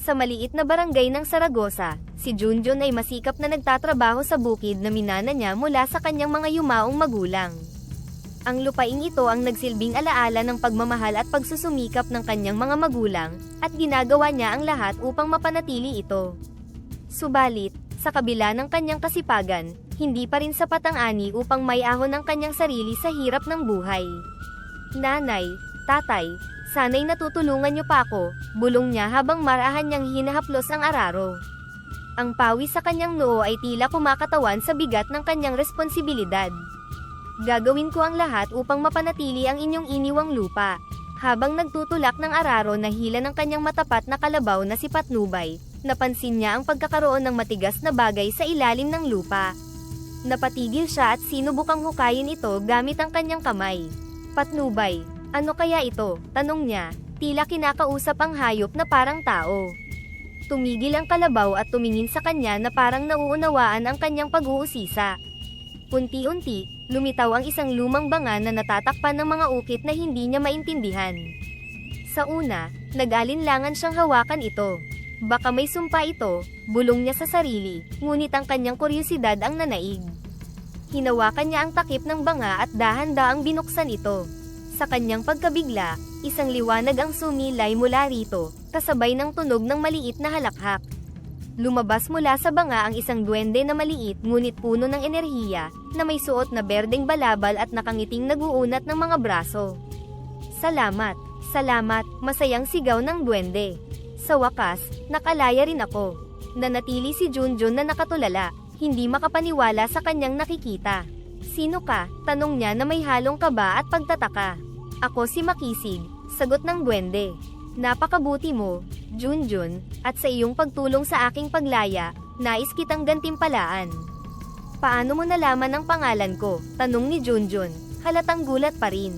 Sa maliit na barangay ng Saragossa, si Junjun ay masikap na nagtatrabaho sa bukid na minana niya mula sa kanyang mga yumaong magulang. Ang lupaing ito ang nagsilbing alaala ng pagmamahal at pagsusumikap ng kanyang mga magulang, at ginagawa niya ang lahat upang mapanatili ito. Subalit, sa kabila ng kanyang kasipagan, hindi pa rin sapat ang ani upang maiahon ang kanyang sarili sa hirap ng buhay. Nanay, tatay, sana'y natutulungan niyo pa ako, bulong niya habang marahan niyang hinahaplos ang araro. Ang pawis sa kanyang noo ay tila kumakatawan sa bigat ng kanyang responsibilidad. Gagawin ko ang lahat upang mapanatili ang inyong iniwang lupa. Habang nagtutulak ng araro na hila ng kanyang matapat na kalabaw na si Patnubay, napansin niya ang pagkakaroon ng matigas na bagay sa ilalim ng lupa. Napatigil siya at sinubukang hukayin ito gamit ang kanyang kamay. Patnubay, ano kaya ito? Tanong niya, tila kinakausap ang hayop na parang tao. Tumigil ang kalabaw at tumingin sa kanya na parang nauunawaan ang kanyang pag-uusisa. Unti-unti, lumitaw ang isang lumang banga na natatakpan ng mga ukit na hindi niya maintindihan. Sa una, nag-alinlangan siyang hawakan ito. Baka may sumpa ito, bulong niya sa sarili, ngunit ang kanyang kuryosidad ang nanaig. Hinawakan niya ang takip ng banga at dahan-daang binuksan ito. Sa kanyang pagkabigla, isang liwanag ang sumilay mula rito, kasabay ng tunog ng maliit na halakhak. Lumabas mula sa banga ang isang duwende na maliit ngunit puno ng enerhiya, na may suot na berdeng balabal at nakangiting naguunat ng mga braso. Salamat, salamat, masayang sigaw ng duwende. Sa wakas, nakalaya rin ako. Nanatili si Junjun na nakatulala, hindi makapaniwala sa kanyang nakikita. Sino ka? Tanong niya na may halong kaba at pagtataka. Ako si Makisig, sagot ng duwende. Napakabuti mo, Junjun, at sa iyong pagtulong sa aking paglaya, nais kitang gantimpalaan. Paano mo nalaman ang pangalan ko? Tanong ni Junjun, halatang gulat pa rin.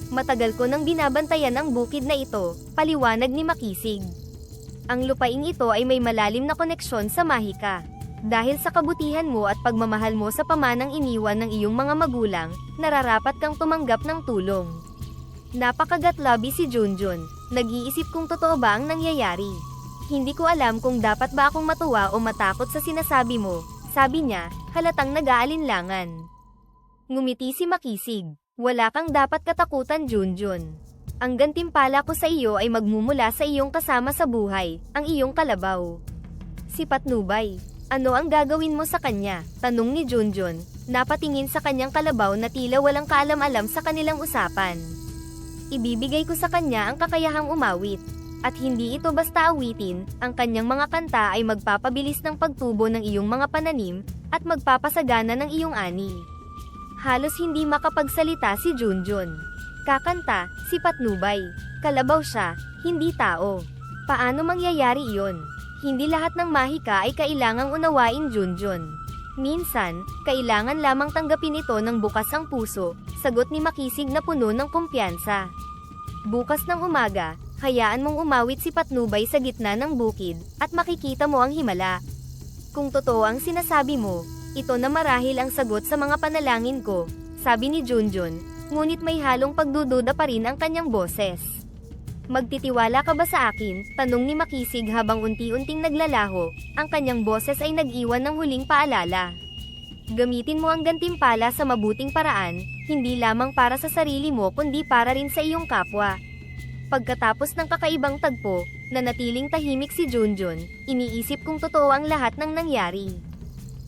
Matagal ko nang binabantayan ang bukid na ito, paliwanag ni Makisig. Ang lupaing ito ay may malalim na koneksyon sa Mahika. Dahil sa kabutihan mo at pagmamahal mo sa pamanang iniwan ng iyong mga magulang, nararapat kang tumanggap ng tulong. Napakagatlabi si Junjun, nag-iisip kung totoo ba ang nangyayari. Hindi ko alam kung dapat ba akong matuwa o matakot sa sinasabi mo, sabi niya, halatang nag-aalinlangan. Ngumiti si Makisig, wala kang dapat katakutan Junjun. Ang gantimpala ko sa iyo ay magmumula sa iyong kasama sa buhay, ang iyong kalabaw. Si Patnubay, ano ang gagawin mo sa kanya? Tanong ni Junjun, napatingin sa kanyang kalabaw na tila walang kaalam-alam sa kanilang usapan. Ibibigay ko sa kanya ang kakayahang umawit. At hindi ito basta awitin, ang kanyang mga kanta ay magpapabilis ng pagtubo ng iyong mga pananim, at magpapasagana ng iyong ani. Halos hindi makapagsalita si Junjun. Kakanta, si Patnubay. Kalabaw siya, hindi tao. Paano mangyayari iyon? Hindi lahat ng mahika ay kailangang unawain Junjun. Minsan, kailangan lamang tanggapin ito ng bukas ang puso, sagot ni Makisig na puno ng kumpiyansa. Bukas ng umaga, hayaan mong umawit si Patnubay sa gitna ng bukid, at makikita mo ang himala. Kung totoo ang sinasabi mo, ito na marahil ang sagot sa mga panalangin ko, sabi ni Junjun, ngunit may halong pagdududa pa rin ang kanyang boses. Magtitiwala ka ba sa akin? Tanong ni Makisig habang unti-unting naglalaho, ang kanyang boses ay nag-iwan ng huling paalala. Gamitin mo ang gantimpala sa mabuting paraan, hindi lamang para sa sarili mo kundi para rin sa iyong kapwa. Pagkatapos ng kakaibang tagpo, nanatiling tahimik si Junjun, iniisip kung totoo ang lahat ng nangyari.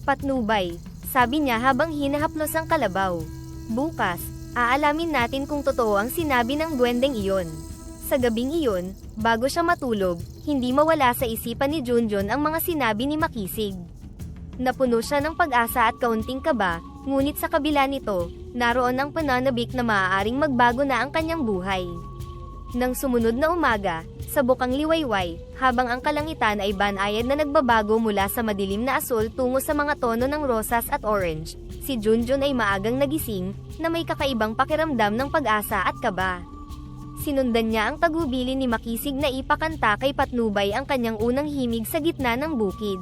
Patnubay, sabi niya habang hinahaplos ang kalabaw. Bukas, aalamin natin kung totoo ang sinabi ng duwendeng iyon. Sa gabing iyon, bago siya matulog, hindi mawala sa isipan ni Junjun ang mga sinabi ni Makisig. Napuno siya ng pag-asa at kaunting kaba, ngunit sa kabila nito, naroon ang pananabik na maaaring magbago na ang kanyang buhay. Nang sumunod na umaga, sa bukang liwayway, habang ang kalangitan ay banayad na nagbabago mula sa madilim na asul tungo sa mga tono ng rosas at orange, si Junjun ay maagang nagising, na may kakaibang pakiramdam ng pag-asa at kaba. Sinundan niya ang tagubilin ni Makisig na ipakanta kay Patnubay ang kanyang unang himig sa gitna ng bukid.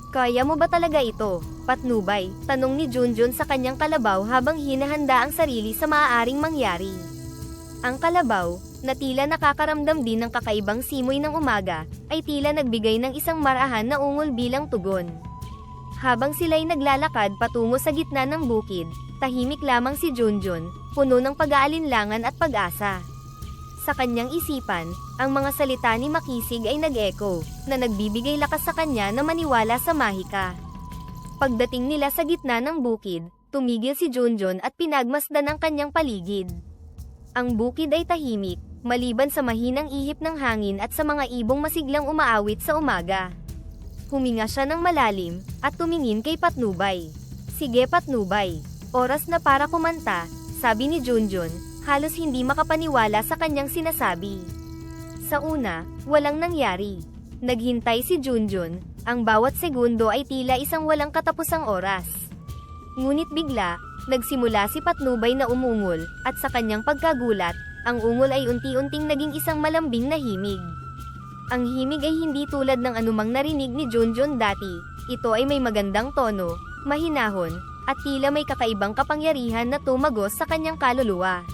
Kaya mo ba talaga ito, Patnubay? Tanong ni Junjun sa kanyang kalabaw habang hinahanda ang sarili sa maaaring mangyari. Ang kalabaw, na tila nakakaramdam din ng kakaibang simoy ng umaga, ay tila nagbigay ng isang marahan na ungol bilang tugon. Habang sila'y naglalakad patungo sa gitna ng bukid, tahimik lamang si Junjun, puno ng pag-aalinlangan at pag-asa. Sa kanyang isipan, ang mga salita ni Makisig ay nag-echo, na nagbibigay lakas sa kanya na maniwala sa mahika. Pagdating nila sa gitna ng bukid, tumigil si Junjun at pinagmasdan ang kanyang paligid. Ang bukid ay tahimik, maliban sa mahinang ihip ng hangin at sa mga ibong masiglang umaawit sa umaga. Huminga siya ng malalim, at tumingin kay Patnubay. "Sige Patnubay, oras na para kumanta," sabi ni Junjun, halos hindi makapaniwala sa kanyang sinasabi. Sa una, walang nangyari. Naghintay si Junjun, ang bawat segundo ay tila isang walang katapusang oras. Ngunit bigla, nagsimula si Patnubay na umungol, at sa kanyang pagkagulat, ang ungol ay unti-unting naging isang malambing na himig. Ang himig ay hindi tulad ng anumang narinig ni Junjun dati, ito ay may magandang tono, mahinahon, at tila may kakaibang kapangyarihan na tumagos sa kanyang kaluluwa.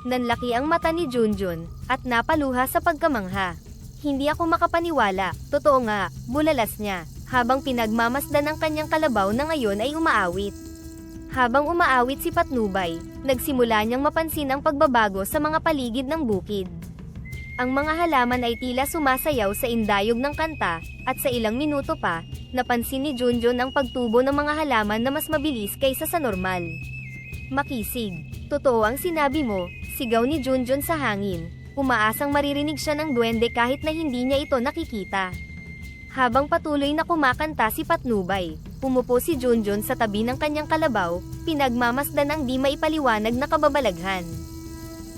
Nanlaki ang mata ni Junjun, at napaluha sa pagkamangha. "Hindi ako makapaniwala, totoo nga," bulalas niya, habang pinagmamasdan ang kanyang kalabaw na ngayon ay umaawit. Habang umaawit si Patnubay, nagsimula niyang mapansin ang pagbabago sa mga paligid ng bukid. Ang mga halaman ay tila sumasayaw sa indayog ng kanta, at sa ilang minuto pa, napansin ni Junjun ang pagtubo ng mga halaman na mas mabilis kaysa sa normal. "Makisig, totoo ang sinabi mo," sigaw ni Junjun sa hangin, umaasang maririnig siya ng duwende kahit na hindi niya ito nakikita. Habang patuloy na kumakanta si Patnubay, umupo si Junjun sa tabi ng kanyang kalabaw, pinagmamasdan ang di maipaliwanag na kababalaghan.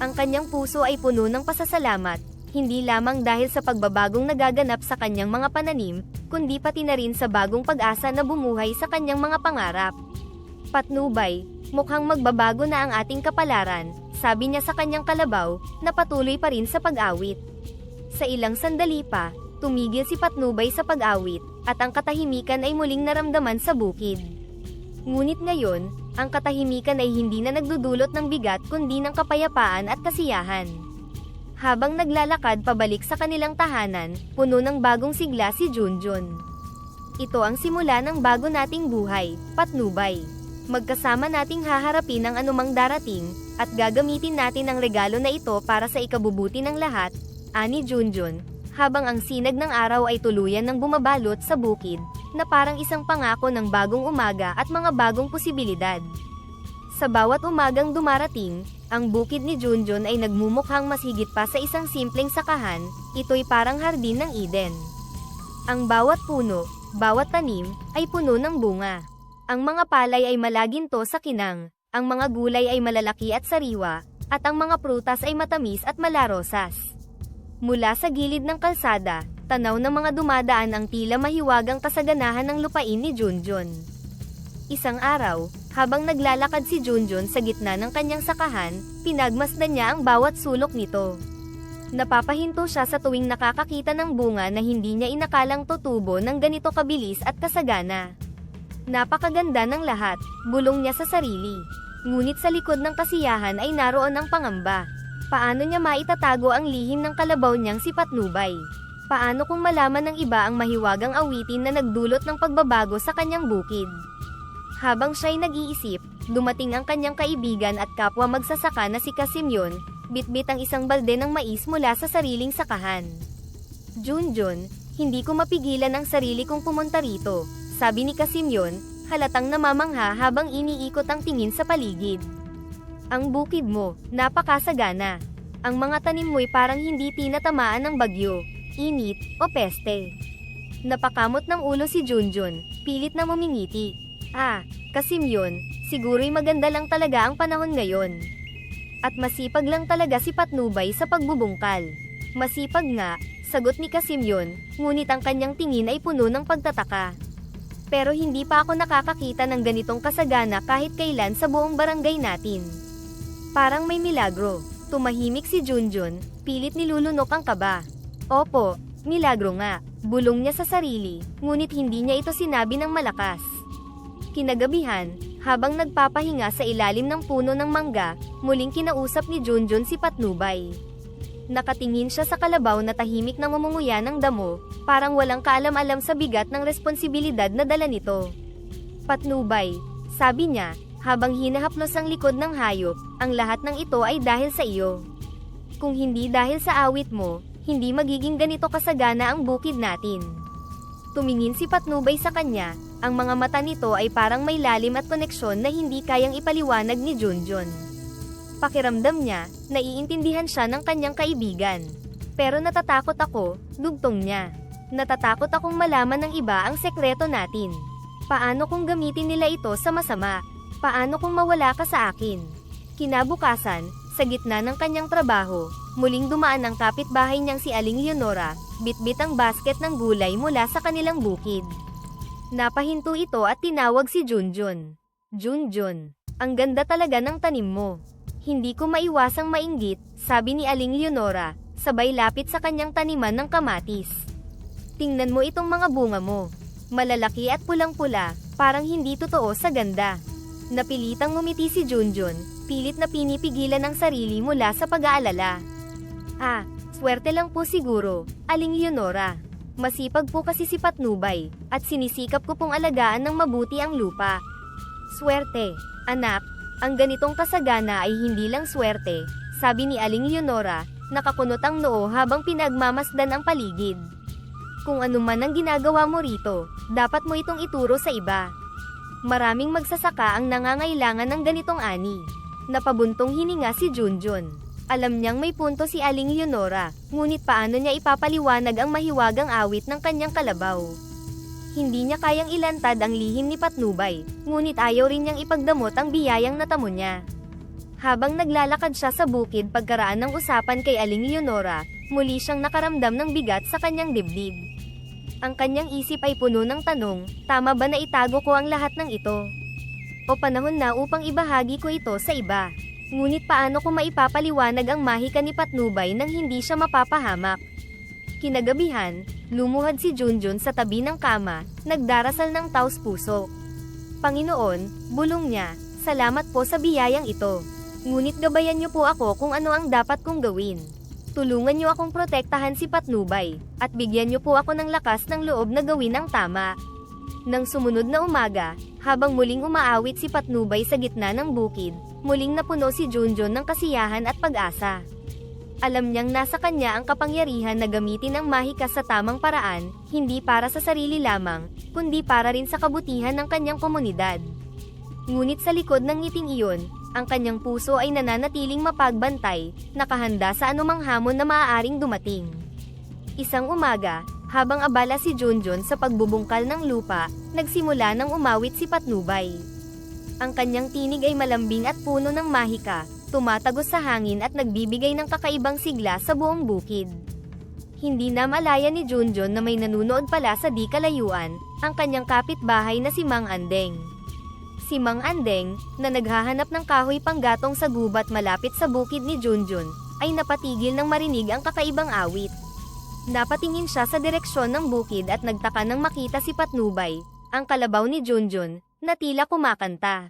Ang kanyang puso ay puno ng pasasalamat, hindi lamang dahil sa pagbabagong nagaganap sa kanyang mga pananim, kundi pati na rin sa bagong pag-asa na bumuhay sa kanyang mga pangarap. "Patnubay, mukhang magbabago na ang ating kapalaran," sabi niya sa kanyang kalabaw, na patuloy pa rin sa pag-awit. Sa ilang sandali pa, tumigil si Patnubay sa pag-awit, at ang katahimikan ay muling naramdaman sa bukid. Ngunit ngayon, ang katahimikan ay hindi na nagdudulot ng bigat kundi ng kapayapaan at kasiyahan. Habang naglalakad pabalik sa kanilang tahanan, puno ng bagong sigla si Junjun. "Ito ang simula ng bago nating buhay, Patnubay. Magkasama nating haharapin ang anumang darating, at gagamitin natin ang regalo na ito para sa ikabubuti ng lahat," ani Junjun, habang ang sinag ng araw ay tuluyan ng bumabalot sa bukid, na parang isang pangako ng bagong umaga at mga bagong posibilidad. Sa bawat umagang dumarating, ang bukid ni Junjun ay nagmumukhang mas higit pa sa isang simpleng sakahan, ito'y parang hardin ng Eden. Ang bawat puno, bawat tanim, ay puno ng bunga. Ang mga palay ay malaginto sa kinang, ang mga gulay ay malalaki at sariwa, at ang mga prutas ay matamis at malarosas. Mula sa gilid ng kalsada, tanaw ng mga dumadaan ang tila mahiwagang kasaganahan ng lupain ni Junjun. Isang araw, habang naglalakad si Junjun sa gitna ng kanyang sakahan, pinagmasdan niya ang bawat sulok nito. Napapahinto siya sa tuwing nakakakita ng bunga na hindi niya inakalang tutubo ng ganito kabilis at kasagana. Napakaganda ng lahat, bulong niya sa sarili. Ngunit sa likod ng kasiyahan ay naroon ang pangamba. Paano niya maitatago ang lihim ng kalabaw niyang si Patnubay? Paano kung malaman ng iba ang mahiwagang awitin na nagdulot ng pagbabago sa kanyang bukid? Habang siya'y nag-iisip, dumating ang kanyang kaibigan at kapwa magsasaka na si Kasimyon, bitbit ang isang balde ng mais mula sa sariling sakahan. "Junjun, hindi ko mapigilan ang sarili kong pumunta rito," sabi ni Kasimyon, halatang namamangha habang iniikot ang tingin sa paligid. "Ang bukid mo, napakasagana. Ang mga tanim mo'y parang hindi tinatamaan ng bagyo, init, o peste." Napakamot ng ulo si Junjun, pilit na mumingiti. Kasimyon, siguro'y maganda lang talaga ang panahon ngayon. At masipag lang talaga si Patnubay sa pagbubungkal. "Masipag nga," sagot ni Kasimyon, ngunit ang kanyang tingin ay puno ng pagtataka. "Pero hindi pa ako nakakakita ng ganitong kasagana kahit kailan sa buong barangay natin. Parang may milagro." Tumahimik si Junjun, pilit nilulunok ang kaba. "Opo, milagro nga," bulong niya sa sarili, ngunit hindi niya ito sinabi ng malakas. Kinagabihan, Habang nagpapahinga sa ilalim ng puno ng mangga, muling kinausap ni Junjun si Patnubay. Nakatingin siya sa kalabaw na tahimik na ngumunguya ng damo, parang walang kaalam-alam sa bigat ng responsibilidad na dala nito. Patnubay, sabi niya, habang hinahaplos ang likod ng hayop, ang lahat ng ito ay dahil sa iyo. Kung hindi dahil sa awit mo, hindi magiging ganito kasagana ang bukid natin. Tumingin si Patnubay sa kanya, ang mga mata nito ay parang may lalim at koneksyon na hindi kayang ipaliwanag ni Junjun. Pakiramdam niya, naiintindihan siya ng kanyang kaibigan. Pero natatakot ako, dugtong niya. Natatakot akong malaman ng iba ang sekreto natin. Paano kung gamitin nila ito sa masama? Paano kung mawala ka sa akin? Kinabukasan, sa gitna ng kanyang trabaho, muling dumaan ang kapitbahay niyang si Aling Leonora, bitbit ang basket ng gulay mula sa kanilang bukid. Napahinto ito at tinawag si Junjun. Junjun, ang ganda talaga ng tanim mo. Hindi ko maiwasang mainggit, sabi ni Aling Leonora, sabay lapit sa kanyang taniman ng kamatis. Tingnan mo itong mga bunga mo. Malalaki at pulang-pula, parang hindi totoo sa ganda. Napilitang ngumiti si Junjun, pilit na pinipigilan ang sarili mula sa pag-aalala. Ah, swerte lang po siguro, Aling Leonora. Masipag po kasi si Patnubay, at sinisikap ko pong alagaan ng mabuti ang lupa. Swerte, anak, ang ganitong kasagana ay hindi lang swerte, sabi ni Aling Leonora, nakakunot ang noo habang pinagmamasdan ang paligid. Kung ano man ang ginagawa mo rito, dapat mo itong ituro sa iba. Maraming magsasaka ang nangangailangan ng ganitong ani. Napabuntong hininga si Junjun. Alam niyang may punto si Aling Leonora, ngunit paano niya ipapaliwanag ang mahiwagang awit ng kanyang kalabaw? Hindi niya kayang ilantad ang lihim ni Patnubay, ngunit ayaw rin niyang ipagdamot ang biyayang natamo niya. Habang naglalakad siya sa bukid pagkaraan ng usapan kay Aling Leonora, muli siyang nakaramdam ng bigat sa kanyang dibdib. Ang kanyang isip ay puno ng tanong, tama ba na itago ko ang lahat ng ito? O panahon na upang ibahagi ko ito sa iba? Ngunit paano ko maipapaliwanag ang mahika ni Patnubay nang hindi siya mapapahamak? Kinagabihan, lumuhad si Junjun sa tabi ng kama, nagdarasal ng taos-puso. Panginoon, bulong niya, salamat po sa biyayang ito. Ngunit gabayan niyo po ako kung ano ang dapat kong gawin. Tulungan niyo akong protektahan si Patnubay, at bigyan niyo po ako ng lakas ng loob na gawin ang tama. Nang sumunod na umaga, habang muling umaawit si Patnubay sa gitna ng bukid, muling napuno si Junjun ng kasiyahan at pag-asa. Alam niyang nasa kanya ang kapangyarihan na gamitin ang mahika sa tamang paraan, hindi para sa sarili lamang, kundi para rin sa kabutihan ng kanyang komunidad. Ngunit sa likod ng ngiting iyon, ang kanyang puso ay nananatiling mapagbantay, nakahanda sa anumang hamon na maaaring dumating. Isang umaga, habang abala si Junjun sa pagbubungkal ng lupa, nagsimula ng umawit si Patnubay. Ang kanyang tinig ay malambing at puno ng mahika, tumatagos sa hangin at nagbibigay ng kakaibang sigla sa buong bukid. Hindi na malaya ni Junjun na may nanunood pala sa di kalayuan, ang kanyang kapitbahay na si Mang Andeng. Si Mang Andeng, na naghahanap ng kahoy panggatong sa gubat malapit sa bukid ni Junjun, ay napatigil nang marinig ang kakaibang awit. Napatingin siya sa direksyon ng bukid at nagtaka nang makita si Patnubay, ang kalabaw ni Junjun, na tila kumakanta.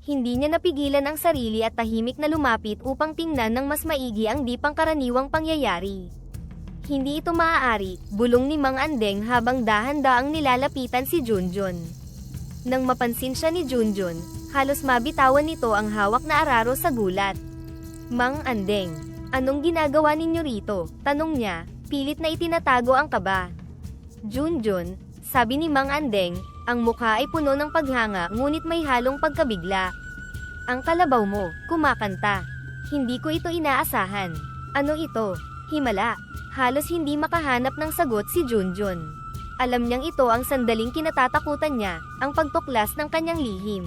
Hindi niya napigilan ang sarili at tahimik na lumapit upang tingnan ng mas maigi ang di pangkaraniwang pangyayari. Hindi ito maaari, bulong ni Mang Andeng habang dahan-daang nilalapitan si Junjun. Nang mapansin siya ni Junjun, halos mabitawan nito ang hawak na araro sa gulat. Mang Andeng, anong ginagawa ninyo rito? Tanong niya, pilit na itinatago ang kaba. Junjun, sabi ni Mang Andeng, ang mukha ay puno ng paghanga ngunit may halong pagkabigla. Ang kalabaw mo, kumakanta. Hindi ko ito inaasahan. Ano ito? Himala. Halos hindi makahanap ng sagot si Junjun. Alam niyang ito ang sandaling kinatatakutan niya, ang pagtuklas ng kanyang lihim.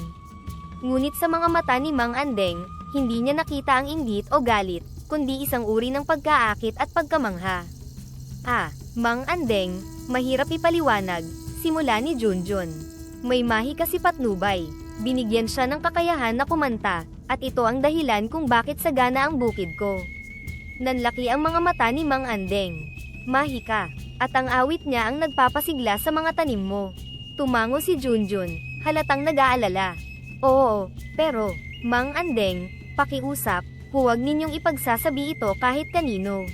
Ngunit sa mga mata ni Mang Andeng, hindi niya nakita ang inggit o galit, kundi isang uri ng pagkaakit at pagkamangha. Ah, Mang Andeng, mahirap ipaliwanag, simula ni Junjun. May mahika si Patnubay. Binigyan siya ng kakayahan na kumanta, at ito ang dahilan kung bakit sagana ang bukid ko. Nanlaki ang mga mata ni Mang Andeng. Mahika, at ang awit niya ang nagpapasigla sa mga tanim mo. Tumango si Junjun, halatang nag-aalala. Oo, pero, Mang Andeng, pakiusap, huwag ninyong ipagsasabi ito kahit kanino.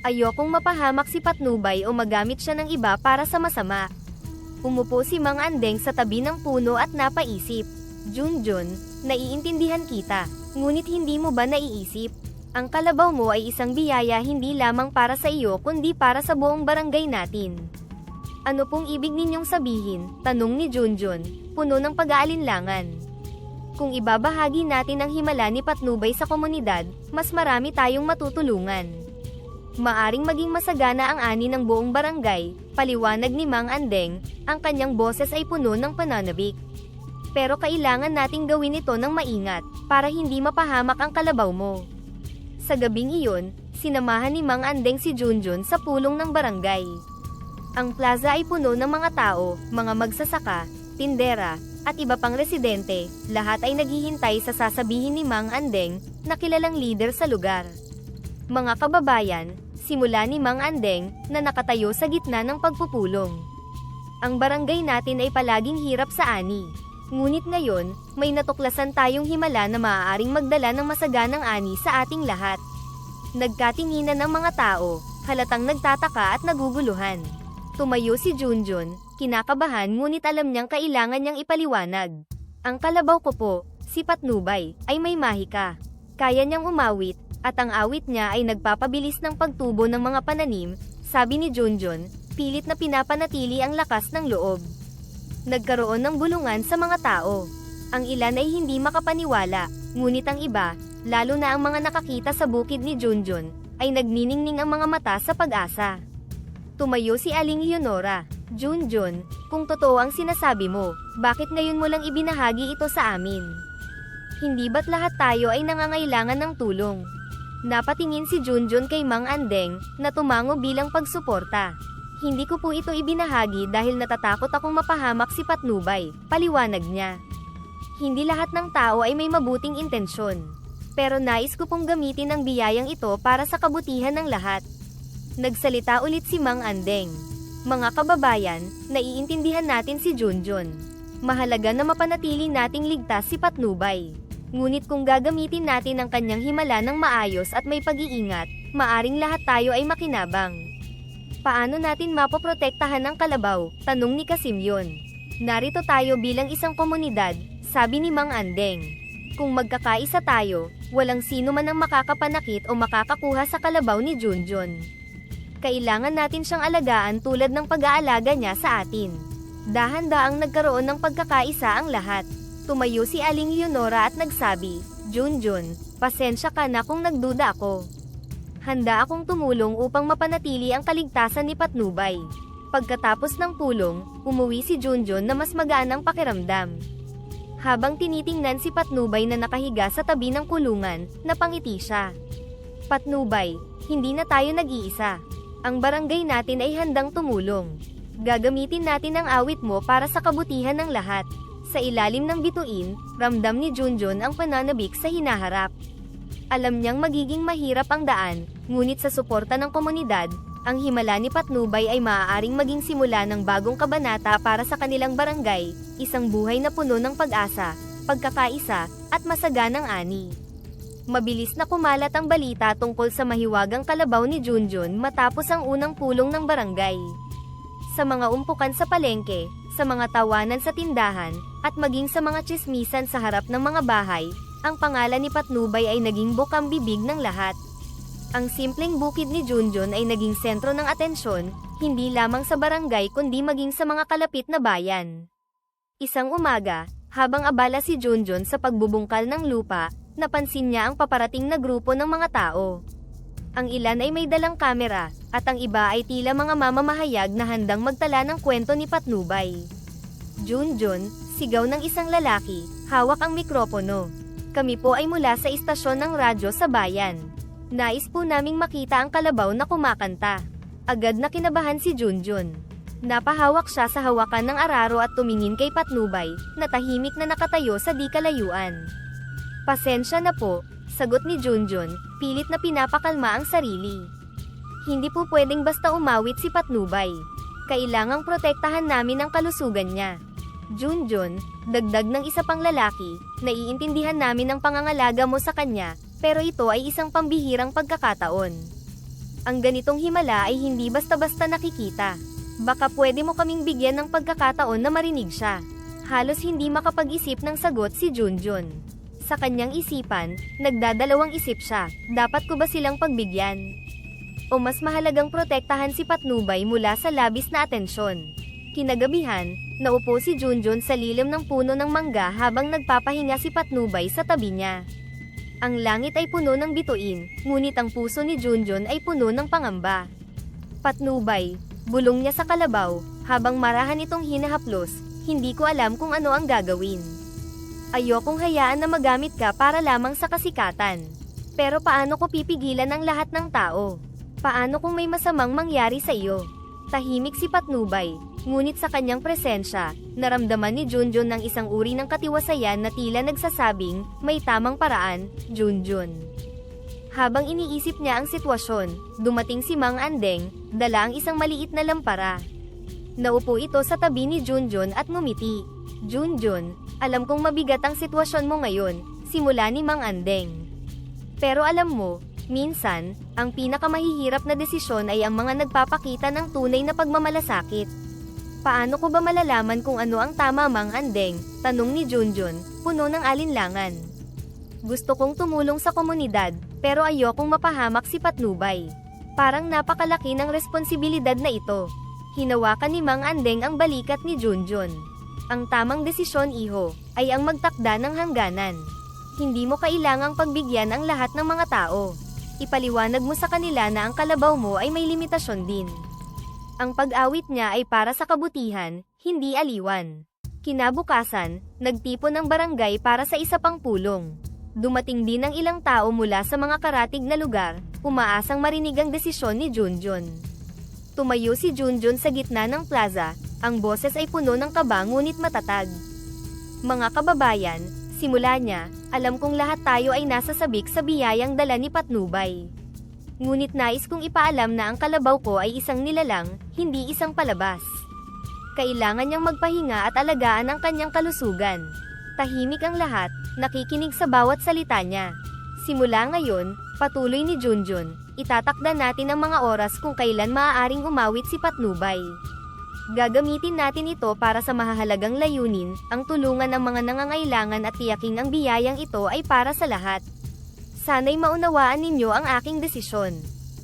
Ayokong mapahamak si Patnubay o magamit siya ng iba para sa masama. Umupo si Mang Andeng sa tabi ng puno at napaisip. Junjun, naiintindihan kita, ngunit hindi mo ba naiisip? Ang kalabaw mo ay isang biyaya hindi lamang para sa iyo kundi para sa buong barangay natin. Ano pong ibig ninyong sabihin? Tanong ni Junjun, puno ng pag-aalinlangan. Kung ibabahagi natin ang himala ni Patnubay sa komunidad, mas marami tayong matutulungan. Maaring maging masagana ang ani ng buong barangay, paliwanag ni Mang Andeng, ang kanyang boses ay puno ng pananabik. Pero kailangan nating gawin ito ng maingat, para hindi mapahamak ang kalabaw mo. Sa gabing iyon, sinamahan ni Mang Andeng si Junjun sa pulong ng barangay. Ang plaza ay puno ng mga tao, mga magsasaka, tindera, at iba pang residente, lahat ay naghihintay sa sasabihin ni Mang Andeng, na kilalang leader sa lugar. Mga kababayan, simula ni Mang Andeng, na nakatayo sa gitna ng pagpupulong. Ang barangay natin ay palaging hirap sa ani. Ngunit ngayon, may natuklasan tayong himala na maaaring magdala ng masaganang ani sa ating lahat. Nagkatinginan ng mga tao, halatang nagtataka at naguguluhan. Tumayo si Junjun, kinakabahan ngunit alam niyang kailangan niyang ipaliwanag. Ang kalabaw ko po, si Patnubay, ay may mahika. Kaya niyang umawit, at ang awit niya ay nagpapabilis ng pagtubo ng mga pananim, sabi ni Junjun, pilit na pinapanatili ang lakas ng loob. Nagkaroon ng bulungan sa mga tao. Ang ilan ay hindi makapaniwala, ngunit ang iba, lalo na ang mga nakakita sa bukid ni Junjun, ay nagniningning ang mga mata sa pag-asa. Tumayo si Aling Leonora. Junjun, kung totoo ang sinasabi mo, bakit ngayon mo lang ibinahagi ito sa amin? Hindi ba't lahat tayo ay nangangailangan ng tulong? Napatingin si Junjun kay Mang Andeng, na tumango bilang pagsuporta. Hindi ko po ito ibinahagi dahil natatakot akong mapahamak si Patnubay, paliwanag niya. Hindi lahat ng tao ay may mabuting intensyon. Pero nais ko pong gamitin ang biyayang ito para sa kabutihan ng lahat. Nagsalita ulit si Mang Andeng. Mga kababayan, naiintindihan natin si Junjun. Mahalaga na mapanatili nating ligtas si Patnubay. Ngunit kung gagamitin natin ang kanyang himala ng maayos at may pag-iingat, maaring lahat tayo ay makinabang. Paano natin mapoprotektahan ang kalabaw? Tanong ni Kasimyon. Narito tayo bilang isang komunidad, sabi ni Mang Andeng. Kung magkakaisa tayo, walang sino man ang makakapanakit o makakakuha sa kalabaw ni Junjun. Kailangan natin siyang alagaan tulad ng pag-aalaga niya sa atin. Dahan-daang nagkaroon ng pagkakaisa ang lahat. Tumayo si Aling Leonora at nagsabi, Junjun, pasensya ka na kung nagduda ako. Handa akong tumulong upang mapanatili ang kaligtasan ni Patnubay. Pagkatapos ng pulong, umuwi si Junjun na mas magaan ang pakiramdam. Habang tinitingnan si Patnubay na nakahiga sa tabi ng kulungan, napangiti siya. Patnubay, hindi na tayo nag-iisa. Ang barangay natin ay handang tumulong. Gagamitin natin ang awit mo para sa kabutihan ng lahat. Sa ilalim ng bituin, ramdam ni Junjun ang pananabik sa hinaharap. Alam niyang magiging mahirap ang daan, ngunit sa suporta ng komunidad, ang himala ni Patnubay ay maaaring maging simula ng bagong kabanata para sa kanilang barangay, isang buhay na puno ng pag-asa, pagkakaisa, at masaganang ani. Mabilis na kumalat ang balita tungkol sa mahiwagang kalabaw ni Junjun matapos ang unang pulong ng barangay. Sa mga umpukan sa palengke, sa mga tawanan sa tindahan, at maging sa mga tsismisan sa harap ng mga bahay, ang pangalan ni Patnubay ay naging bukang bibig ng lahat. Ang simpleng bukid ni Junjun ay naging sentro ng atensyon, hindi lamang sa barangay kundi maging sa mga kalapit na bayan. Isang umaga, habang abala si Junjun sa pagbubungkal ng lupa, napansin niya ang paparating na grupo ng mga tao. Ang ilan ay may dalang kamera, at ang iba ay tila mga mamamahayag na handang magtala ng kwento ni Patnubay. Junjun, sigaw ng isang lalaki, hawak ang mikropono. Kami po ay mula sa istasyon ng radyo sa bayan. Nais po naming makita ang kalabaw na kumakanta. Agad na kinabahan si Junjun. Napahawak siya sa hawakan ng araro at tumingin kay Patnubay, na tahimik na nakatayo sa di kalayuan. Pasensya na po, sagot ni Junjun, pilit na pinapakalma ang sarili. Hindi po pwedeng basta umawit si Patnubay. Kailangang protektahan namin ang kalusugan niya. Junjun, dagdag ng isa pang lalaki, naiintindihan namin ang pangangalaga mo sa kanya, pero ito ay isang pambihirang pagkakataon. Ang ganitong himala ay hindi basta-basta nakikita. Baka pwede mo kaming bigyan ng pagkakataon na marinig siya. Halos hindi makapag-isip ng sagot si Junjun. Sa kanyang isipan, nagdadalawang isip siya, dapat ko ba silang pagbigyan? O mas mahalagang protektahan si Patnubay mula sa labis na atensyon? Kinagabihan, naupo si Junjun sa lilim ng puno ng mangga habang nagpapahinga si Patnubay sa tabi niya. Ang langit ay puno ng bituin, ngunit ang puso ni Junjun ay puno ng pangamba. Patnubay, bulong niya sa kalabaw, habang marahan itong hinahaplos, hindi ko alam kung ano ang gagawin. Ayokong hayaan na magamit ka para lamang sa kasikatan. Pero paano ko pipigilan ang lahat ng tao? Paano kung may masamang mangyari sa iyo? Tahimik si Patnubay, ngunit sa kanyang presensya, naramdaman ni Junjun ng isang uri ng katiwasayan na tila nagsasabing, may tamang paraan, Junjun. Habang iniisip niya ang sitwasyon, dumating si Mang Andeng, dala ang isang maliit na lampara. Naupo ito sa tabi ni Junjun at ngumiti. Junjun, alam kong mabigat ang sitwasyon mo ngayon, simula ni Mang Andeng. Pero alam mo, minsan, ang pinakamahihirap na desisyon ay ang mga nagpapakita ng tunay na pagmamalasakit. Paano ko ba malalaman kung ano ang tama, Mang Andeng? Tanong ni Junjun, puno ng alinlangan. Gusto kong tumulong sa komunidad, pero ayokong mapahamak si Patnubay. Parang napakalaki ng responsibilidad na ito. Hinawakan ni Mang Andeng ang balikat ni Junjun. Ang tamang desisyon, iho, ay ang magtakda ng hangganan. Hindi mo kailangang pagbigyan ang lahat ng mga tao. Ipaliwanag mo sa kanila na ang kalabaw mo ay may limitasyon din. Ang pag-awit niya ay para sa kabutihan, hindi aliwan. Kinabukasan, nagtipon ng barangay para sa isa pang pulong. Dumating din ang ilang tao mula sa mga karatig na lugar, umaasang marinig ang desisyon ni Junjun. Tumayo si Junjun sa gitna ng plaza, ang boses ay puno ng kaba ngunit matatag. Mga kababayan, simula niya, alam kong lahat tayo ay nasa sabik sa biyayang dala ni Patnubay. Ngunit nais kong ipaalam na ang kalabaw ko ay isang nilalang, hindi isang palabas. Kailangan niyang magpahinga at alagaan ang kanyang kalusugan. Tahimik ang lahat, nakikinig sa bawat salita niya. Simula ngayon, patuloy ni Junjun, itatakda natin ang mga oras kung kailan maaaring umawit si Patnubay. Gagamitin natin ito para sa mahahalagang layunin, ang tulungan ng mga nangangailangan at tiyaking ang biyayang ito ay para sa lahat. Sana'y maunawaan ninyo ang aking desisyon.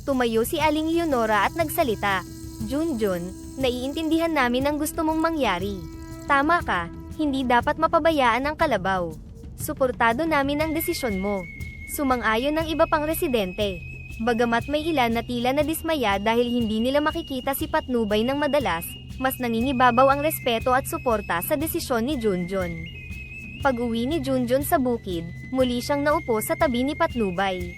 Tumayo si Aling Leonora at nagsalita. Junjun, naiintindihan namin ang gusto mong mangyari. Tama ka, hindi dapat mapabayaan ang kalabaw. Suportado namin ang desisyon mo. Sumang-ayon ng iba pang residente. Bagamat may ilan na tila nadismaya dahil hindi nila makikita si Patnubay ng madalas, mas nangingibabaw ang respeto at suporta sa desisyon ni Junjun. Pag-uwi ni Junjun sa bukid, muli siyang naupo sa tabi ni Patnubay.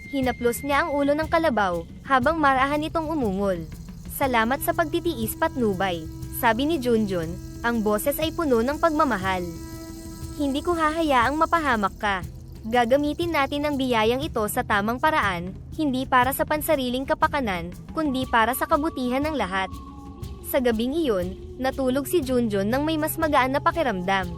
Hinaplos niya ang ulo ng kalabaw, habang marahan itong umungol. Salamat sa pagtitiis, Patnubay, sabi ni Junjun, ang boses ay puno ng pagmamahal. Hindi ko hahayaang mapahamak ka. Gagamitin natin ang biyayang ito sa tamang paraan, hindi para sa pansariling kapakanan, kundi para sa kabutihan ng lahat. Sa gabing iyon, natulog si Junjun nang may mas magaan na pakiramdam.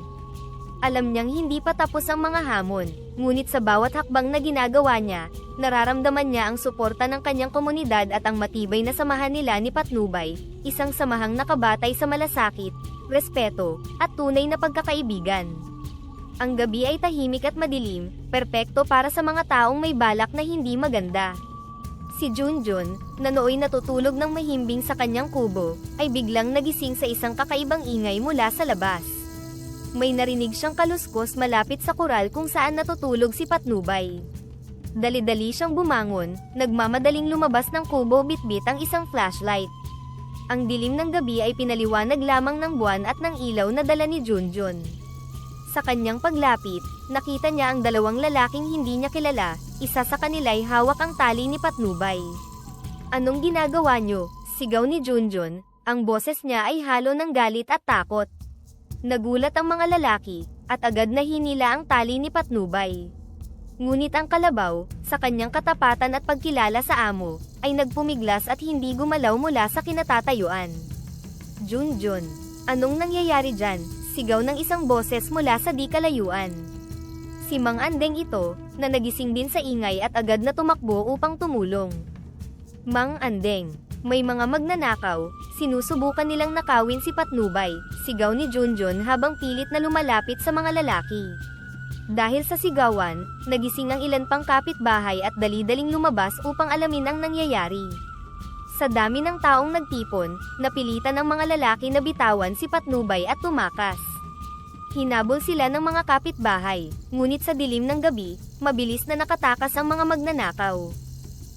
Alam niyang hindi pa tapos ang mga hamon, ngunit sa bawat hakbang na ginagawa niya, nararamdaman niya ang suporta ng kanyang komunidad at ang matibay na samahan nila ni Patnubay, isang samahang nakabatay sa malasakit, respeto, at tunay na pagkakaibigan. Ang gabi ay tahimik at madilim, perpekto para sa mga taong may balak na hindi maganda. Si Junjun, na nooy natutulog ng mahimbing sa kanyang kubo, ay biglang nagising sa isang kakaibang ingay mula sa labas. May narinig siyang kaluskos malapit sa kural kung saan natutulog si Patnubay. Dali-dali siyang bumangon, nagmamadaling lumabas ng kubo bitbit ang isang flashlight. Ang dilim ng gabi ay pinaliwanag lamang ng buwan at ng ilaw na dala ni Junjun. Sa kanyang paglapit, nakita niya ang dalawang lalaking hindi niya kilala, isa sa kanila'y hawak ang tali ni Patnubay. Anong ginagawa niyo? Sigaw ni Junjun, ang boses niya ay halo ng galit at takot. Nagulat ang mga lalaki, at agad na hinila ang tali ni Patnubay. Ngunit ang kalabaw, sa kanyang katapatan at pagkilala sa amo, ay nagpumiglas at hindi gumalaw mula sa kinatatayuan. Junjun, anong nangyayari dyan? Sigaw ng isang boses mula sa di kalayuan. Si Mang Andeng ito, na nagising din sa ingay at agad na tumakbo upang tumulong. Mang Andeng, may mga magnanakaw, sinusubukan nilang nakawin si Patnubay, sigaw ni Junjun habang pilit na lumalapit sa mga lalaki. Dahil sa sigawan, nagising ang ilan pang kapitbahay at dali-daling lumabas upang alamin ang nangyayari. Sa dami ng taong nagtipon, napilitan ng mga lalaki na bitawan si Patnubay at tumakas. Hinabol sila ng mga kapitbahay, ngunit sa dilim ng gabi, mabilis na nakatakas ang mga magnanakaw.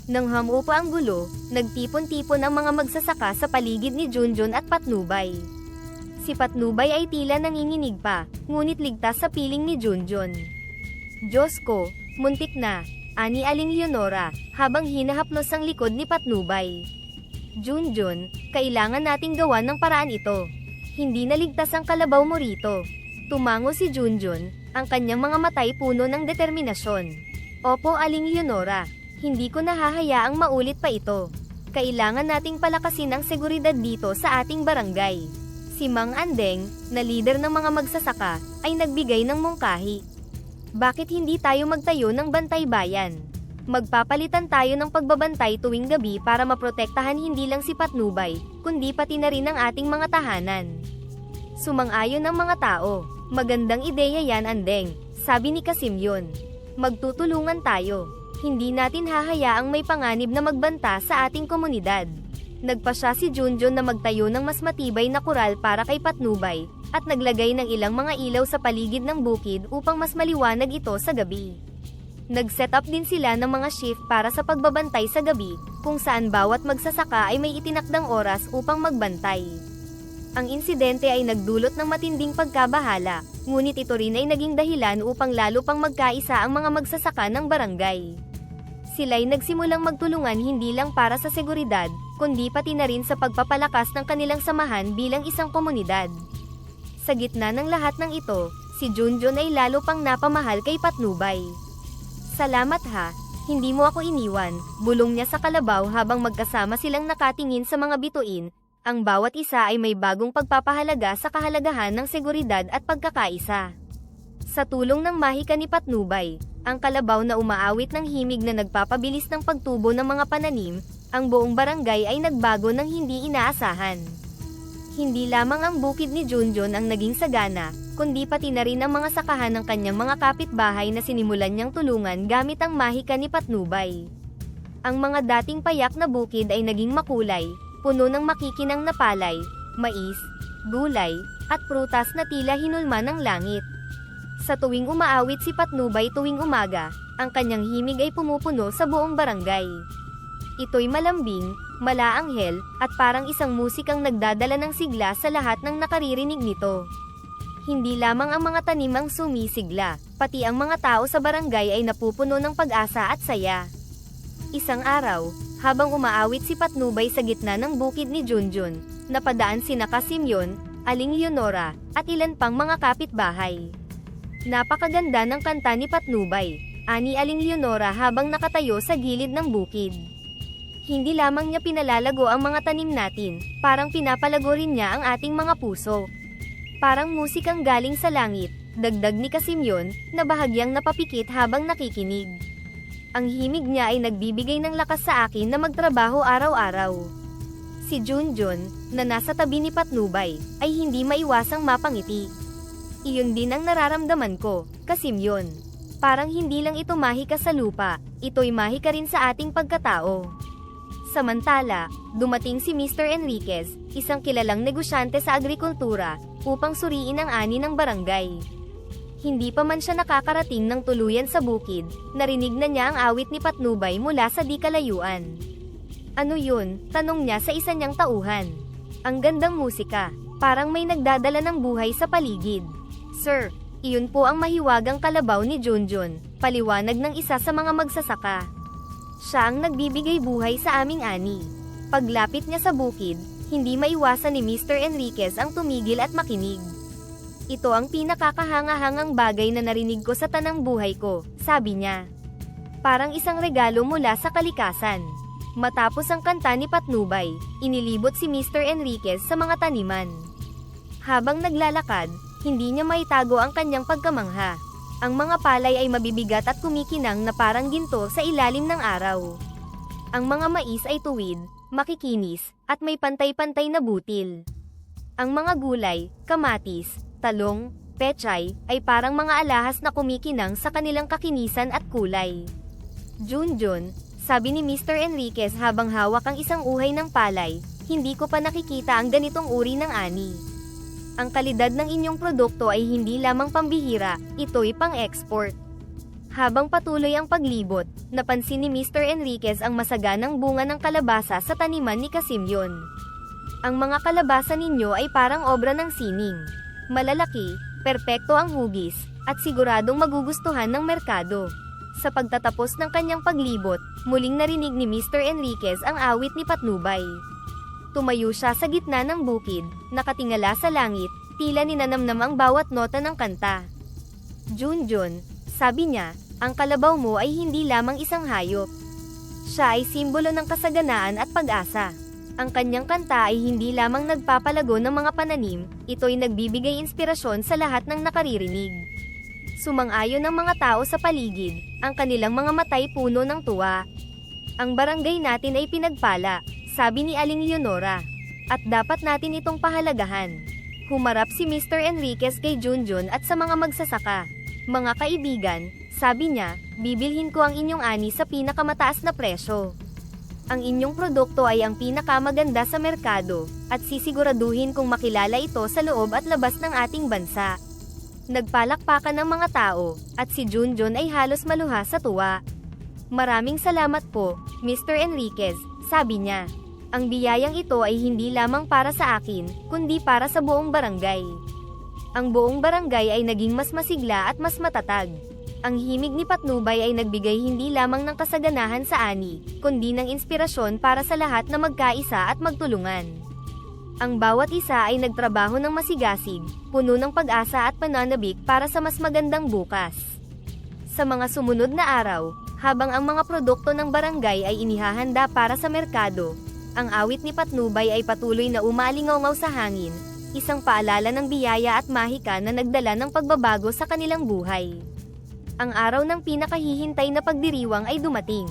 Nang hamupa ang gulo, nagtipon-tipon ang mga magsasaka sa paligid ni Junjun at Patnubay. Si Patnubay ay tila nanginginig pa, ngunit ligtas sa piling ni Junjun. "Diyos ko, muntik na," ani Aling Leonora, habang hinahaplos ang likod ni Patnubay. "Junjun, kailangan nating gawan ng paraan ito. Hindi naligtas ang kalabaw mo rito." Tumango si Junjun, ang kanyang mga matay puno ng determinasyon. "Opo, Aling Leonora, hindi ko nahahayaang maulit pa ito. Kailangan nating palakasin ang seguridad dito sa ating barangay." Si Mang Andeng, na leader ng mga magsasaka, ay nagbigay ng mungkahi. "Bakit hindi tayo magtayo ng bantay bayan? Magpapalitan tayo ng pagbabantay tuwing gabi para maprotektahan hindi lang si Patnubay, kundi pati na rin ang ating mga tahanan." Sumang-ayon ang mga tao. "Magandang ideya yan, Andeng," sabi ni Kasimyon. "Magtutulungan tayo. Hindi natin hahayaang may panganib na magbanta sa ating komunidad." Nagpasya si Junjun na magtayo ng mas matibay na kural para kay Patnubay, at naglagay ng ilang mga ilaw sa paligid ng bukid upang mas maliwanag ito sa gabi. Nag-set up din sila ng mga shift para sa pagbabantay sa gabi, kung saan bawat magsasaka ay may itinakdang oras upang magbantay. Ang insidente ay nagdulot ng matinding pagkabahala, ngunit ito rin ay naging dahilan upang lalo pang magkaisa ang mga magsasaka ng barangay. Sila'y nagsimulang magtulungan hindi lang para sa seguridad, kundi pati na rin sa pagpapalakas ng kanilang samahan bilang isang komunidad. Sa gitna ng lahat ng ito, si Junjun ay lalo pang napamahal kay Patnubay. "Salamat ha, hindi mo ako iniwan," bulong niya sa kalabaw habang magkasama silang nakatingin sa mga bituin. Ang bawat isa ay may bagong pagpapahalaga sa kahalagahan ng seguridad at pagkakaisa. Sa tulong ng mahika ni Patnubay, ang kalabaw na umaawit ng himig na nagpapabilis ng pagtubo ng mga pananim, ang buong barangay ay nagbago ng hindi inaasahan. Hindi lamang ang bukid ni Junjun ang naging sagana, kundi pati na rin ang mga sakahan ng kanyang mga kapitbahay na sinimulan niyang tulungan gamit ang mahika ni Patnubay. Ang mga dating payak na bukid ay naging makulay, puno ng makikinang na palay, mais, gulay, at prutas na tila hinulma ng langit. Sa tuwing umaawit si Patnubay tuwing umaga, ang kanyang himig ay pumupuno sa buong barangay. Ito'y malambing, malaanghel, at parang isang musikang nagdadala ng sigla sa lahat ng nakaririnig nito. Hindi lamang ang mga tanim ang sumisigla, pati ang mga tao sa barangay ay napupuno ng pag-asa at saya. Isang araw, habang umaawit si Patnubay sa gitna ng bukid ni Junjun, napadaan sina Kasimyon, Aling Leonora, at ilan pang mga kapitbahay. "Napakaganda ng kanta ni Patnubay," ani Aling Leonora habang nakatayo sa gilid ng bukid. "Hindi lamang niya pinalalago ang mga tanim natin, parang pinapalago rin niya ang ating mga puso. Parang musikang galing sa langit," dagdag ni Kasimyon, na bahagyang napapikit habang nakikinig. "Ang himig niya ay nagbibigay ng lakas sa akin na magtrabaho araw-araw." Si Junjun, na nasa tabi ni Patnubay, ay hindi maiwasang mapangiti. "Iyon din ang nararamdaman ko, Kasimyon. Parang hindi lang ito mahika sa lupa, ito'y mahika rin sa ating pagkatao." Samantala, dumating si Mr. Enriquez, isang kilalang negosyante sa agrikultura, upang suriin ang ani ng barangay. Hindi pa man siya nakakarating ng tuluyan sa bukid, narinig na niya ang awit ni Patnubay mula sa di kalayuan. "Ano yun?" tanong niya sa isa niyang tauhan. "Ang gandang musika, parang may nagdadala ng buhay sa paligid." "Sir, iyon po ang mahiwagang kalabaw ni Junjun," paliwanag ng isa sa mga magsasaka. "Siya ang nagbibigay buhay sa aming ani." Paglapit niya sa bukid, hindi maiwasan ni Mr. Enriquez ang tumigil at makinig. "Ito ang pinakakahangahangang bagay na narinig ko sa tanang buhay ko," sabi niya. "Parang isang regalo mula sa kalikasan." Matapos ang kanta ni Patnubay, inilibot si Mr. Enriquez sa mga taniman. Habang naglalakad, Hindi niya maitago ang kanyang pagkamangha. Ang mga palay ay mabibigat at kumikinang na parang ginto sa ilalim ng araw. Ang mga mais ay tuwid, makikinis, at may pantay-pantay na butil. Ang mga gulay, kamatis, talong, pechay, ay parang mga alahas na kumikinang sa kanilang kakinisan at kulay. Junjun, sabi ni Mr. Enriquez habang hawak ang isang uhay ng palay, hindi ko pa nakikita ang ganitong uri ng ani. Ang kalidad ng inyong produkto ay hindi lamang pambihira, ito'y pang-export. Habang patuloy ang paglibot, napansin ni Mr. Enriquez ang masaganang bunga ng kalabasa sa taniman ni Casimyon. Ang mga kalabasa ninyo ay parang obra ng sining. Malalaki, perpekto ang hugis, at siguradong magugustuhan ng merkado. Sa pagtatapos ng kanyang paglibot, muling narinig ni Mr. Enriquez ang awit ni Patnubay. Tumayo siya sa gitna ng bukid, nakatingala sa langit, tila ninanamnam ang bawat nota ng kanta. Junjun, sabi niya, ang kalabaw mo ay hindi lamang isang hayop. Siya ay simbolo ng kasaganaan at pag-asa. Ang kanyang kanta ay hindi lamang nagpapalago ng mga pananim, ito'y nagbibigay inspirasyon sa lahat ng nakaririnig. Sumang-ayon ng mga tao sa paligid, ang kanilang mga matay puno ng tuwa. Ang barangay natin ay pinagpala, sabi ni Aling Leonora. At dapat natin itong pahalagahan. Humarap si Mr. Enriquez kay Junjun at sa mga magsasaka. Mga kaibigan, sabi niya, bibilhin ko ang inyong ani sa pinakamataas na presyo. Ang inyong produkto ay ang pinakamaganda sa merkado, at sisiguraduhin kung makilala ito sa loob at labas ng ating bansa. Nagpalakpakan ng mga tao, at si Junjun ay halos maluha sa tuwa. Maraming salamat po, Mr. Enriquez, sabi niya. Ang biyayang ito ay hindi lamang para sa akin, kundi para sa buong barangay. Ang buong barangay ay naging mas masigla at mas matatag. Ang himig ni Patnubay ay nagbigay hindi lamang ng kasaganahan sa ani, kundi ng inspirasyon para sa lahat na magkaisa at magtulungan. Ang bawat isa ay nagtrabaho ng masigasig, puno ng pag-asa at pananabik para sa mas magandang bukas. Sa mga sumunod na araw, habang ang mga produkto ng barangay ay inihahanda para sa merkado, ang awit ni Patnubay ay patuloy na umalingaw sa hangin, isang paalala ng biyaya at mahika na nagdala ng pagbabago sa kanilang buhay. Ang araw ng pinakahihintay na pagdiriwang ay dumating.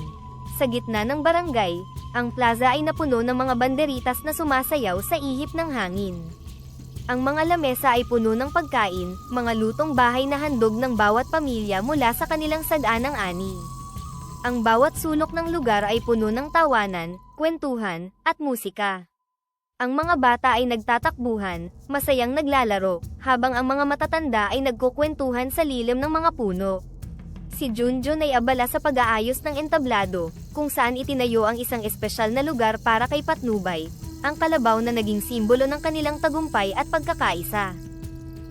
Sa gitna ng barangay, ang plaza ay napuno ng mga banderitas na sumasayaw sa ihip ng hangin. Ang mga lamesa ay puno ng pagkain, mga lutong bahay na handog ng bawat pamilya mula sa kanilang saganang ani. Ang bawat sulok ng lugar ay puno ng tawanan, kwentuhan, at musika. Ang mga bata ay nagtatakbuhan, masayang naglalaro, habang ang mga matatanda ay nagkukwentuhan sa lilim ng mga puno. Si Junjun ay abala sa pag-aayos ng entablado, kung saan itinayo ang isang espesyal na lugar para kay Patnubay, ang kalabaw na naging simbolo ng kanilang tagumpay at pagkakaisa.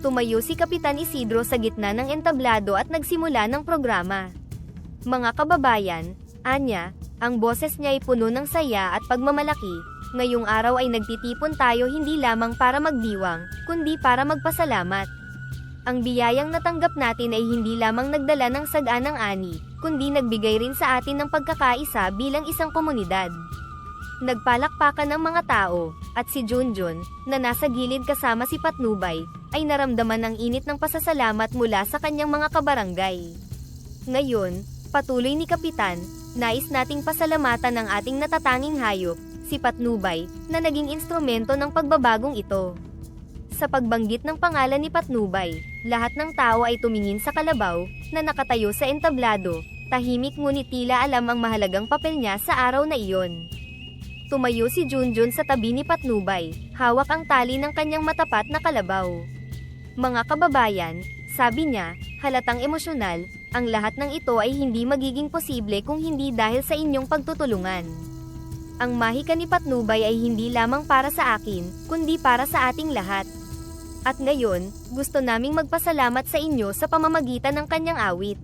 Tumayo si Kapitan Isidro sa gitna ng entablado at nagsimula ng programa. Mga kababayan, anya, ang boses niya ay puno ng saya at pagmamalaki. Ngayong araw ay nagtitipon tayo hindi lamang para magdiwang, kundi para magpasalamat. Ang biyayang natanggap natin ay hindi lamang nagdala ng saganang ani, kundi nagbigay rin sa atin ng pagkakaisa bilang isang komunidad. Nagpalakpakan ng mga tao, at si Junjun, na nasa gilid kasama si Patnubay, ay naramdaman ang init ng pasasalamat mula sa kanyang mga kabarangay. Ngayon, patuloy ni Kapitan, nais nating pasalamatan ang ating natatanging hayop, si Patnubay, na naging instrumento ng pagbabagong ito. Sa pagbanggit ng pangalan ni Patnubay, lahat ng tao ay tumingin sa kalabaw, na nakatayo sa entablado, tahimik ngunit tila alam ang mahalagang papel niya sa araw na iyon. Tumayo si Junjun sa tabi ni Patnubay, hawak ang tali ng kanyang matapat na kalabaw. Mga kababayan, sabi niya, halatang emosyonal, ang lahat ng ito ay hindi magiging posible kung hindi dahil sa inyong pagtutulungan. Ang mahika ni Patnubay ay hindi lamang para sa akin, kundi para sa ating lahat. At ngayon, gusto naming magpasalamat sa inyo sa pamamagitan ng kanyang awit.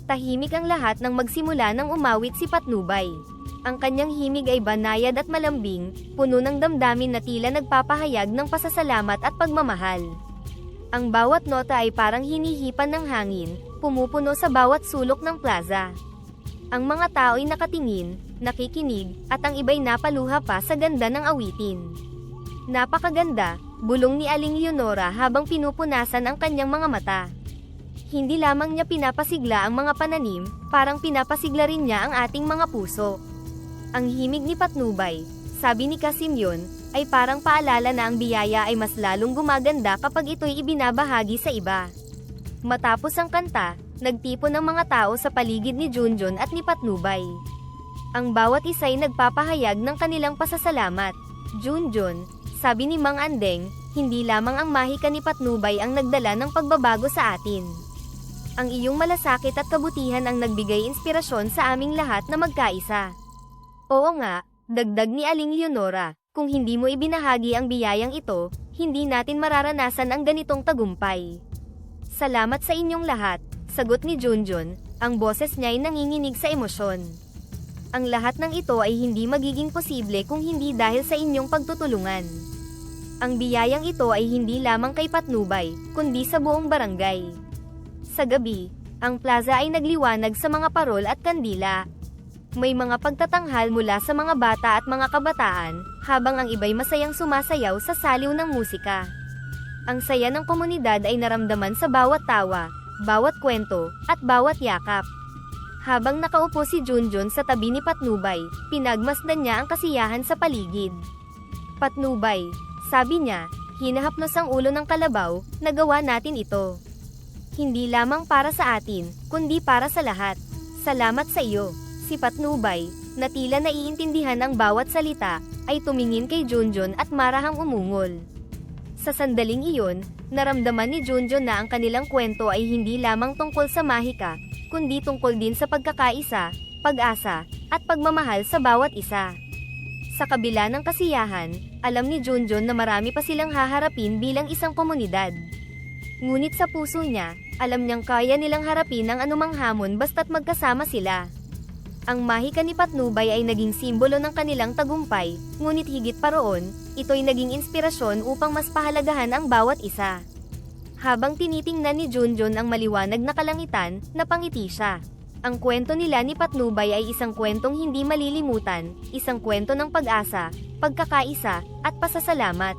Tahimik ang lahat nang magsimula ng umawit si Patnubay. Ang kanyang himig ay banayad at malambing, puno ng damdamin na tila nagpapahayag ng pasasalamat at pagmamahal. Ang bawat nota ay parang hinihipan ng hangin, pumupuno sa bawat sulok ng plaza. Ang mga tao ay nakatingin, nakikinig, at ang iba'y napaluha pa sa ganda ng awitin. Napakaganda, bulong ni Aling Leonora habang pinupunasan ang kanyang mga mata. Hindi lamang niya pinapasigla ang mga pananim, parang pinapasigla rin niya ang ating mga puso. Ang himig ni Patnubay, sabi ni Casimyon, ay parang paalala na ang biyaya ay mas lalong gumaganda kapag ito'y ibinabahagi sa iba. Matapos ang kanta, nagtipon ang mga tao sa paligid ni Junjun at ni Patnubay. Ang bawat isa'y nagpapahayag ng kanilang pasasalamat. Junjun, sabi ni Mang Andeng, hindi lamang ang mahika ni Patnubay ang nagdala ng pagbabago sa atin. Ang iyong malasakit at kabutihan ang nagbigay inspirasyon sa aming lahat na magkaisa. Oo nga, dagdag ni Aling Leonora, kung hindi mo ibinahagi ang biyayang ito, hindi natin mararanasan ang ganitong tagumpay. Salamat sa inyong lahat, sagot ni Junjun, ang boses niya'y nanginginig sa emosyon. Ang lahat ng ito ay hindi magiging posible kung hindi dahil sa inyong pagtutulungan. Ang biyayang ito ay hindi lamang kay Patnubay, kundi sa buong barangay. Sa gabi, ang plaza ay nagliwanag sa mga parol at kandila. May mga pagtatanghal mula sa mga bata at mga kabataan, habang ang iba'y masayang sumasayaw sa saliw ng musika. Ang saya ng komunidad ay naramdaman sa bawat tawa, bawat kwento, at bawat yakap. Habang nakaupo si Junjun sa tabi ni Patnubay, pinagmasdan niya ang kasiyahan sa paligid. Patnubay, sabi niya, hinahaplos ang ulo ng kalabaw, nagawa natin ito. Hindi lamang para sa atin, kundi para sa lahat. Salamat sa iyo. Si Patnubay, na tila naiintindihan ang bawat salita, ay tumingin kay Junjun at marahang umungol. Sa sandaling iyon, naramdaman ni Junjun na ang kanilang kwento ay hindi lamang tungkol sa mahika, kundi tungkol din sa pagkakaisa, pag-asa, at pagmamahal sa bawat isa. Sa kabila ng kasiyahan, alam ni Junjun na marami pa silang haharapin bilang isang komunidad. Ngunit sa puso niya, alam niyang kaya nilang harapin ang anumang hamon basta't magkasama sila. Ang mahika ni Patnubay ay naging simbolo ng kanilang tagumpay, ngunit higit pa roon, ito'y naging inspirasyon upang mas pahalagahan ang bawat isa. Habang tinitingnan ni Junjun ang maliwanag na kalangitan, napangiti siya. Ang kwento nila ni Patnubay ay isang kwentong hindi malilimutan, isang kwento ng pag-asa, pagkakaisa, at pasasalamat.